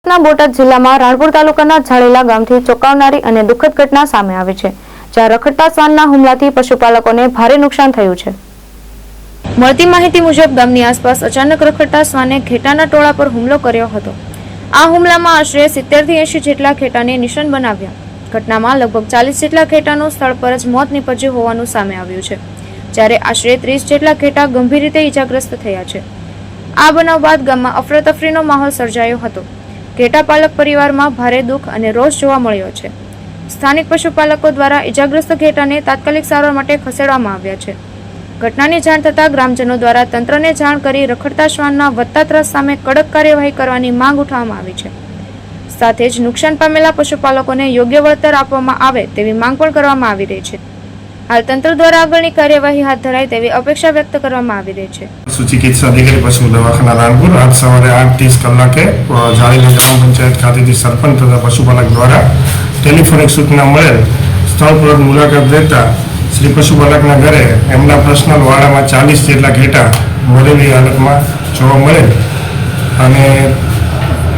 બોટાદ જિલ્લામાં રાણપુર તાલુકાના ઝાળેલા ગામથી ચોંકાવનારી અને દુઃખદ ઘટના સામે આવી છે, જ્યાં રખડતા શ્વાનના હુમલાથી પશુપાલકોને ભારે નુકસાન થયું છે। મળતી માહિતી મુજબ ગામની આસપાસ અચાનક રખડતા શ્વાને ઘેટાના ટોળા પર હુમલો કર્યો હતો। આ હુમલામાં આશરે 70 થી 80 જેટલા ઘેટાને નિશાન બનાવ્યા। ઘટનામાં લગભગ 40 જેટલા ઘેટાનું સ્થળ પર જ મોત નીપજ્યું હોવાનું સામે આવ્યું છે, જ્યારે આશરે 30 જેટલા ઘેટા ગંભીર રીતે ઈજાગ્રસ્ત થયા છે। આ બનાવ બાદ ગામમાં અફરાતફરીનો માહોલ સર્જાયો હતો। ઘેટા પાલક પરિવારમાં ભારે દુઃખ અને રોષ જોવા મળ્યો છે। સ્થાનિક પશુપાલકો દ્વારા ઈજાગ્રસ્ત ઘેટાને તાત્કાલિક સારવાર માટે ખસેડવામાં આવ્યા છે। ઘટનાની જાણ થતાં ગ્રામજનો દ્વારા તંત્રને જાણ કરી રખડતા શ્વાનના વધતા ત્રાસ સામે કડક કાર્યવાહી કરવાની માંગ ઉઠાવવામાં આવી છે। સાથે જ નુકસાન પામેલા પશુપાલકોને યોગ્ય વળતર આપવામાં આવે તેવી માંગ પણ કરવામાં આવી રહી છે। હાલ તંત્ર દ્વારા આગળની કાર્યવાહી હાથ ધરાય તેવી અપેક્ષા વ્યક્ત કરવામાં આવી રહી છે। ચિકિત્સા અધિકારી પશુ દવાખાના રાણપુર આજ સવારે 8:30 કલાકે ઝાળીલા ગ્રામ પંચાયત ખાતેથી સરપંચ તથા પશુપાલક દ્વારા ટેલિફોનિક સૂચના મળેલ સ્થળ પર મુલાકાત લેતા શ્રી પશુપાલકના ઘરે એમના પર્સનલ વાડામાં 40 જેટલા ઘેટા મરેલી હાલતમાં જોવા મળેલ અને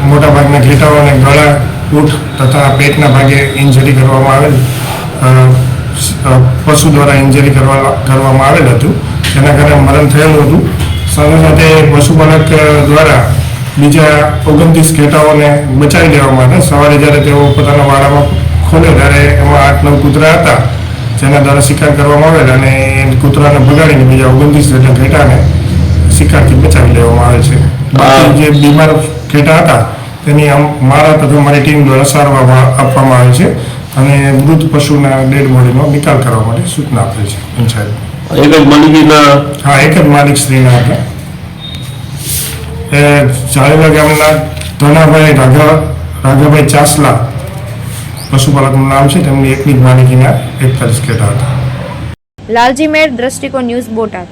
મોટાભાગના ઘેટાઓને ગળા, ઊંટ તથા પેટના ભાગે ઇન્જરી કરવામાં આવેલ પશુ દ્વારા ઇન્જરી કરવામાં આવેલ હતું, જેના કારણે મરણ થયેલું હતું। સાથે સાથે પશુપાલક દ્વારા બીજા 29 ઘેટાઓને બચાવી લેવા માટે સવારે જ્યારે તેઓ પોતાના વાડામાં ખોલ્યો ત્યારે એમાં 8-9 કૂતરા હતા, જેના દ્વારા શિકાર કરવામાં આવેલ અને કૂતરાને ભગાડીને બીજા 29 જેટલા ઘેટાને શિકારથી બચાવી લેવામાં આવે છે। બાકી જે બીમાર ઘેટા હતા તેની મારા તથા મારી ટીમ દ્વારા સારવાર આપવામાં આવે છે અને મૃત પશુના ડેડ બોડીનો નિકાલ કરવા માટે સૂચના આપે છે પંચાયત। એક જ માલિકીના? હા, એક જ માલિક શ્રીના હતા। એ ઝાળીલા ગામના ધનાભાઈ રાઘાભાઈ ચાસલા પશુપાલકનું નામ છે, તેમની એકની જ માલિકીના 41 ઘેટા હતા। લાલજી મેર, દ્રષ્ટિકોણ ન્યૂઝ, બોટાદ।